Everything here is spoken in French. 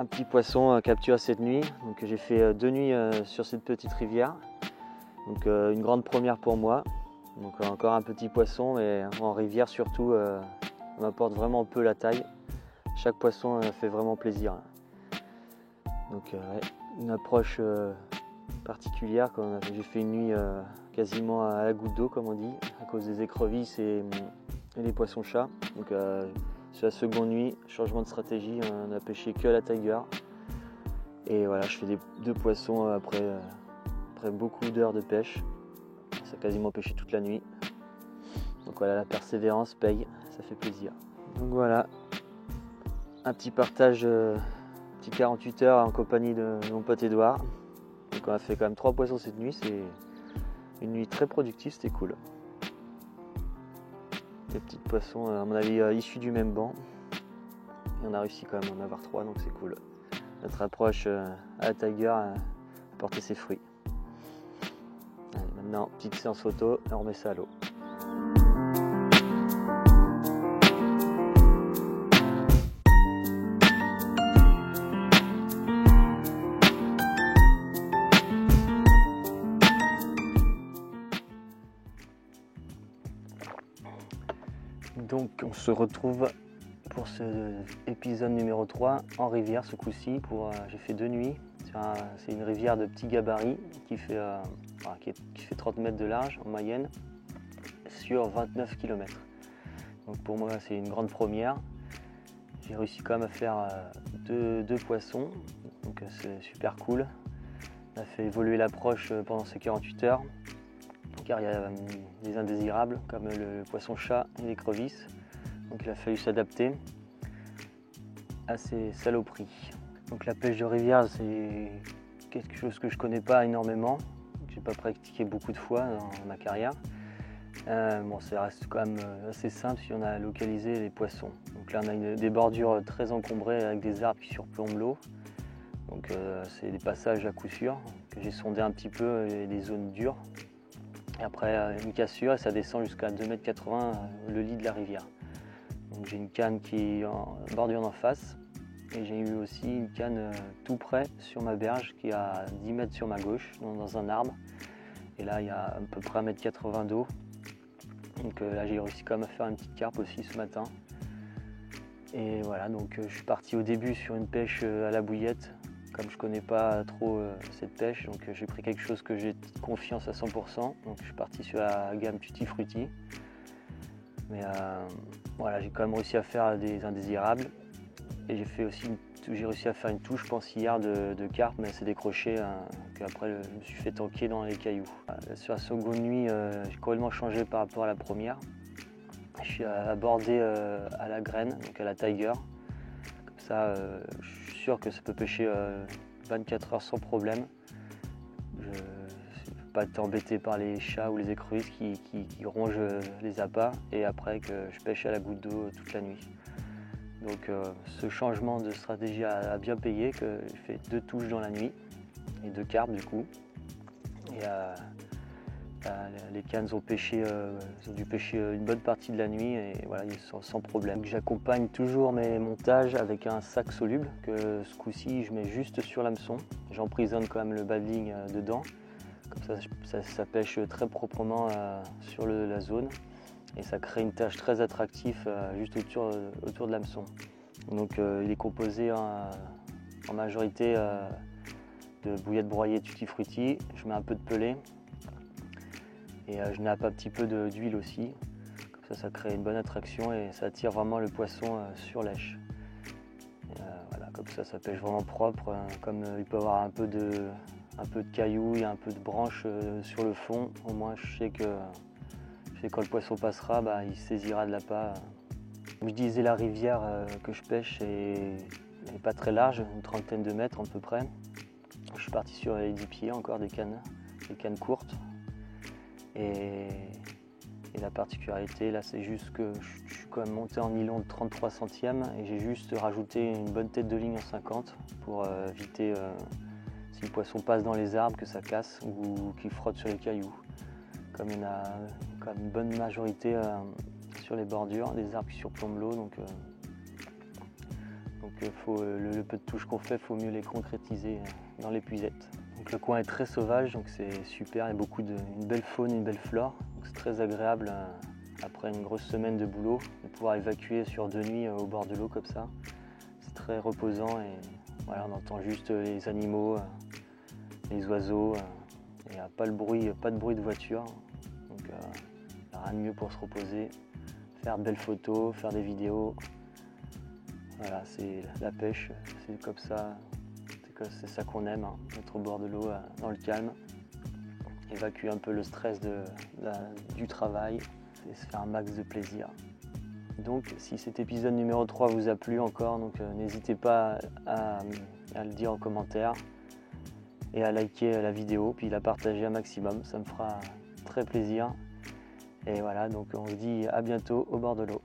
un petit poisson capturé cette nuit. Donc j'ai fait 2 nuits sur cette petite rivière. Donc une grande première pour moi. Donc encore un petit poisson, mais en rivière surtout, on m'apporte vraiment peu la taille. Chaque poisson fait vraiment plaisir. Donc ouais, une approche particulière. J'ai fait une nuit quasiment à la goutte d'eau, comme on dit, à cause des écrevisses et les poissons-chats. Donc sur la seconde nuit, changement de stratégie, on a pêché que à la tiger. Et voilà, je fais 2 poissons après beaucoup d'heures de pêche. Ça a quasiment pêché toute la nuit. Donc voilà, la persévérance paye, ça fait plaisir. Donc voilà, un petit partage, petit 48 heures en compagnie de mon pote Edouard. Donc on a fait quand même 3 poissons cette nuit, c'est une nuit très productive, c'était cool. Des petits poissons, à mon avis, issus du même banc. Et on a réussi quand même à en avoir 3, donc c'est cool. Notre approche à la tiger a porté ses fruits. Allez, maintenant, petite séance photo et on remet ça à l'eau. Donc on se retrouve pour cet épisode numéro 3 en rivière ce coup-ci. J'ai fait 2 nuits. C'est une rivière de petit gabarit qui fait 30 mètres de large en moyenne sur 29 km. Donc pour moi c'est une grande première. J'ai réussi quand même à faire 2 poissons, donc c'est super cool. On a fait évoluer l'approche pendant ces 48 heures. Car il y a des indésirables comme le poisson-chat et l'écrevisse. Donc il a fallu s'adapter à ces saloperies. Donc la pêche de rivière, c'est quelque chose que je connais pas énormément, que j'ai pas pratiqué beaucoup de fois dans ma carrière. Ça reste quand même assez simple si on a localisé les poissons. Donc là on a des bordures très encombrées avec des arbres qui surplombent l'eau. Donc c'est des passages à coup sûr que j'ai sondé un petit peu et des zones dures. Et après une cassure et ça descend jusqu'à 2,80 m le lit de la rivière. Donc j'ai une canne qui est en bordure d'en face et j'ai eu aussi une canne tout près sur ma berge qui est à 10 mètres sur ma gauche dans un arbre. Et là il y a à peu près 1,80 m d'eau. Donc là j'ai réussi quand même à faire une petite carpe aussi ce matin. Et voilà, donc je suis parti au début sur une pêche à la bouillette. Comme je ne connais pas trop cette pêche, donc j'ai pris quelque chose que j'ai confiance à 100%. Donc je suis parti sur la gamme Tutti Frutti. Mais voilà, j'ai quand même réussi à faire des indésirables. Et j'ai réussi à faire une touche pensillard de carpe, mais elle s'est décrochée. Qu'après je me suis fait tanker dans les cailloux. Sur la seconde nuit, j'ai complètement changé par rapport à la première. Je suis abordé à la graine, donc à la tiger. Comme ça, je suis sûr que ça peut pêcher 24 heures sans problème. Je ne vais pas être embêté par les chats ou les écrevisses qui rongent les appâts et après que je pêche à la goutte d'eau toute la nuit. Donc ce changement de stratégie a bien payé, que j'ai fait 2 touches dans la nuit et 2 carpes du coup. Et les cannes ont dû pêcher une bonne partie de la nuit et voilà, ils sont sans problème. J'accompagne toujours mes montages avec un sac soluble que ce coup-ci je mets juste sur l'hameçon. J'emprisonne quand même le badling dedans, comme ça pêche très proprement sur la zone et ça crée une tache très attractive juste autour de l'hameçon. Donc il est composé en majorité de bouillettes broyées Tutti Frutti. Je mets un peu de pelé. Et je nappe un petit peu d'huile aussi, comme ça crée une bonne attraction et ça attire vraiment le poisson sur lèche. Voilà, comme ça pêche vraiment propre, comme il peut y avoir un peu de cailloux, il y a un peu de branches sur le fond, au moins je sais que quand le poisson passera, il saisira de l'appât. Comme je disais, la rivière que je pêche n'est pas très large, une trentaine de mètres à peu près. Je suis parti sur les 10 pieds, encore des cannes courtes. Et la particularité là, c'est juste que je suis quand même monté en nylon de 33 centièmes et j'ai juste rajouté une bonne tête de ligne en 50 pour éviter si le poisson passe dans les arbres que ça casse ou qu'il frotte sur les cailloux. Comme il y en a quand même une bonne majorité sur les bordures, des arbres qui surplombent l'eau, donc Donc le peu de touches qu'on fait, il faut mieux les concrétiser dans l'épuisette. Donc le coin est très sauvage, donc c'est super, il y a une belle faune, une belle flore. Donc c'est très agréable après une grosse semaine de boulot, de pouvoir évacuer sur 2 nuits au bord de l'eau comme ça. C'est très reposant et voilà, on entend juste les animaux, les oiseaux. Il n'y a pas de bruit de voiture. Donc il n'y a rien de mieux pour se reposer, faire de belles photos, faire des vidéos. Voilà, c'est la pêche, c'est comme ça, c'est ça qu'on aime, hein, être au bord de l'eau dans le calme, évacuer un peu le stress du travail et se faire un max de plaisir. Donc si cet épisode numéro 3 vous a plu encore, n'hésitez pas à le dire en commentaire et à liker la vidéo, puis la partager un maximum, ça me fera très plaisir. Et voilà, donc on se dit à bientôt au bord de l'eau.